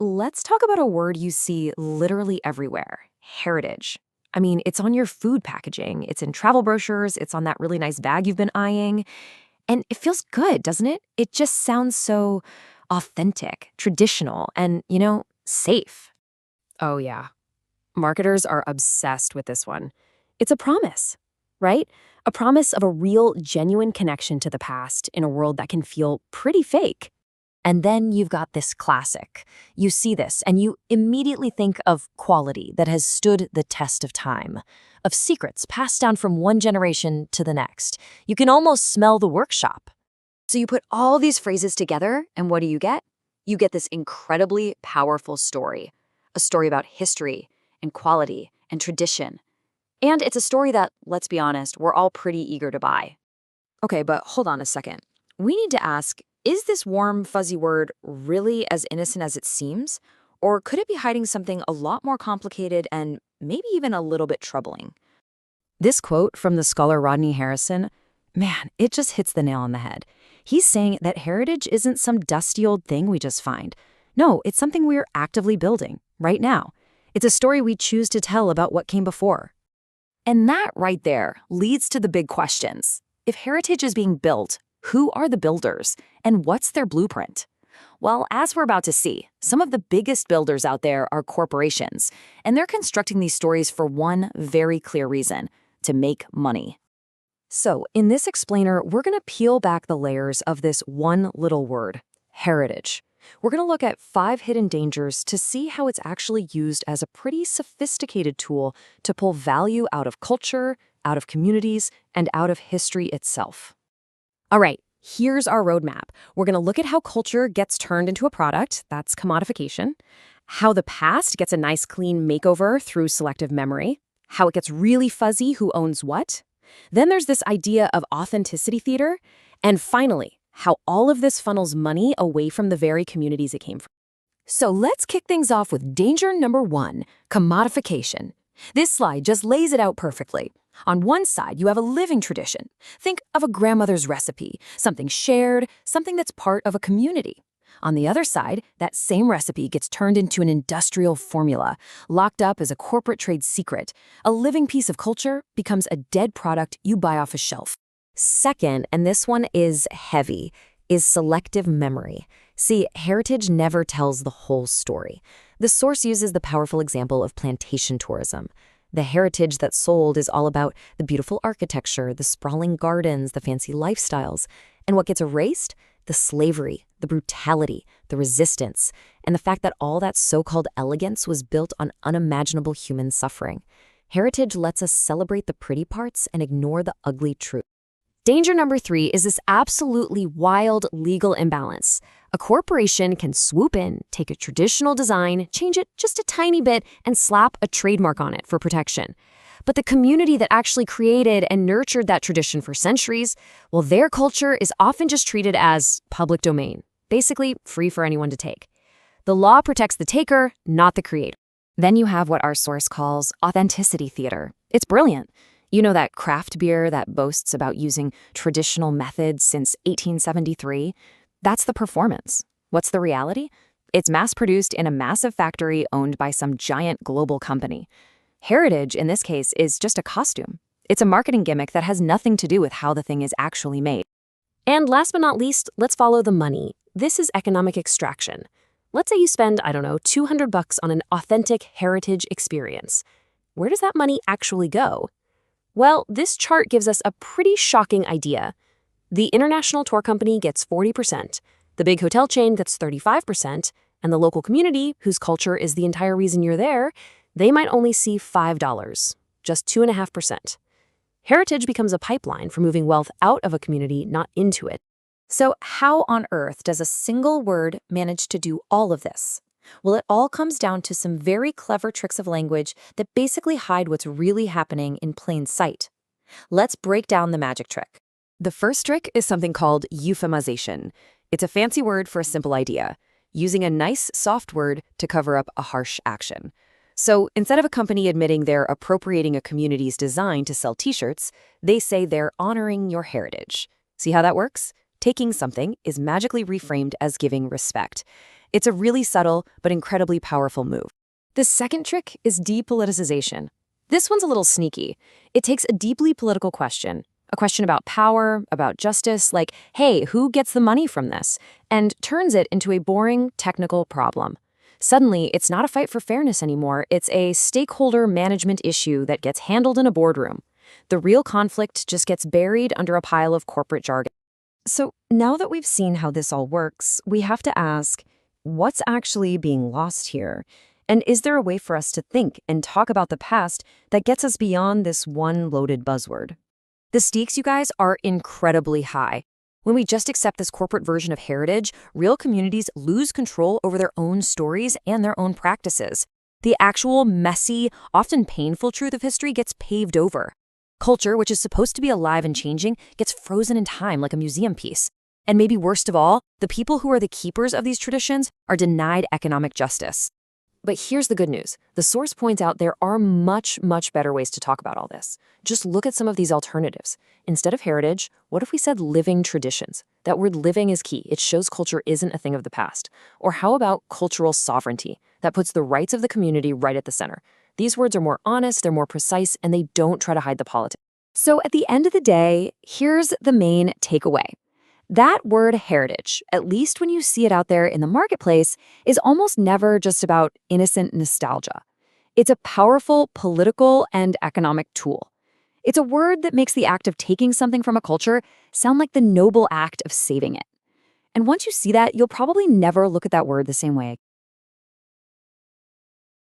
let's talk about a word you see literally everywhere: heritage. I mean, it's on your food packaging, it's in travel brochures, it's on that really nice bag you've been eyeing. And it feels good, doesn't it? It just sounds so authentic, traditional, and, safe. Oh, yeah. Marketers are obsessed with this one. It's a promise, right? A promise of a real, genuine connection to the past in a world that can feel pretty fake. And then you've got this classic. You see this, and you immediately think of quality that has stood the test of time, of secrets passed down from one generation to the next. You can almost smell the workshop. So you put all these phrases together, and what do you get? You get this incredibly powerful story. A story about history and quality and tradition. And it's a story that, let's be honest, we're all pretty eager to buy. Okay, but hold on a second. We need to ask, is this warm, fuzzy word really as innocent as it seems? Or could it be hiding something a lot more complicated and maybe even a little bit troubling? This quote from the scholar Rodney Harrison, man, it just hits the nail on the head. He's saying that heritage isn't some dusty old thing we just find. No, it's something we're actively building right now. It's a story we choose to tell about what came before. And that right there leads to the big questions. If heritage is being built, who are the builders, and what's their blueprint? Well, as we're about to see, some of the biggest builders out there are corporations, and they're constructing these stories for one very clear reason: to make money. So, in this explainer, we're going to peel back the layers of this one little word, heritage. We're going to look at 5 hidden dangers to see how it's actually used as a pretty sophisticated tool to pull value out of culture, out of communities, and out of history itself. All right, here's our roadmap. We're going to look at how culture gets turned into a product, that's commodification, how the past gets a nice clean makeover through selective memory, how it gets really fuzzy who owns what. Then there's this idea of authenticity theater, and finally, how all of this funnels money away from the very communities it came from. So let's kick things off with danger number 1, commodification. This slide just lays it out perfectly. On one side, you have a living tradition. Think of a grandmother's recipe, something shared, something that's part of a community. On the other side, that same recipe gets turned into an industrial formula, locked up as a corporate trade secret. A living piece of culture becomes a dead product you buy off a shelf. Second, and this one is heavy, is selective memory. See, heritage never tells the whole story. The source uses the powerful example of plantation tourism. The heritage that's sold is all about the beautiful architecture, the sprawling gardens, the fancy lifestyles. And what gets erased? The slavery, the brutality, the resistance, and the fact that all that so-called elegance was built on unimaginable human suffering. Heritage lets us celebrate the pretty parts and ignore the ugly truth. Danger number 3 is this absolutely wild legal imbalance. A corporation can swoop in, take a traditional design, change it just a tiny bit, and slap a trademark on it for protection. But the community that actually created and nurtured that tradition for centuries, well, their culture is often just treated as public domain, basically free for anyone to take. The law protects the taker, not the creator. Then you have what our source calls authenticity theater. It's brilliant. You know that craft beer that boasts about using traditional methods since 1873? That's the performance. What's the reality? It's mass-produced in a massive factory owned by some giant global company. Heritage, in this case, is just a costume. It's a marketing gimmick that has nothing to do with how the thing is actually made. And last but not least, let's follow the money. This is economic extraction. Let's say you spend, I don't know, $200 on an authentic heritage experience. Where does that money actually go? Well, this chart gives us a pretty shocking idea. The international tour company gets 40%, the big hotel chain gets 35%, and the local community, whose culture is the entire reason you're there, they might only see $5, just 2.5%. Heritage becomes a pipeline for moving wealth out of a community, not into it. So how on earth does a single word manage to do all of this? Well, it all comes down to some very clever tricks of language that basically hide what's really happening in plain sight. Let's break down the magic trick. The first trick is something called euphemization. It's a fancy word for a simple idea, using a nice, soft word to cover up a harsh action. So instead of a company admitting they're appropriating a community's design to sell t-shirts, they say they're honoring your heritage. See how that works? Taking something is magically reframed as giving respect. It's a really subtle but incredibly powerful move. The second trick is depoliticization. This one's a little sneaky. It takes a deeply political question, a question about power, about justice, like, hey, who gets the money from this? And turns it into a boring technical problem. Suddenly, it's not a fight for fairness anymore. It's a stakeholder management issue that gets handled in a boardroom. The real conflict just gets buried under a pile of corporate jargon. So now that we've seen how this all works, we have to ask, what's actually being lost here? And is there a way for us to think and talk about the past that gets us beyond this one loaded buzzword? The stakes, you guys, are incredibly high. When we just accept this corporate version of heritage, real communities lose control over their own stories and their own practices. The actual messy, often painful truth of history gets paved over. Culture, which is supposed to be alive and changing, gets frozen in time like a museum piece. And maybe worst of all, the people who are the keepers of these traditions are denied economic justice. But here's the good news. The source points out there are much, much better ways to talk about all this. Just look at some of these alternatives. Instead of heritage, what if we said living traditions? That word living is key. It shows culture isn't a thing of the past. Or how about cultural sovereignty? That puts the rights of the community right at the center. These words are more honest, they're more precise, and they don't try to hide the politics. So at the end of the day, here's the main takeaway. That word heritage, at least when you see it out there in the marketplace, is almost never just about innocent nostalgia. It's a powerful political and economic tool. It's a word that makes the act of taking something from a culture sound like the noble act of saving it. And once you see that, you'll probably never look at that word the same way.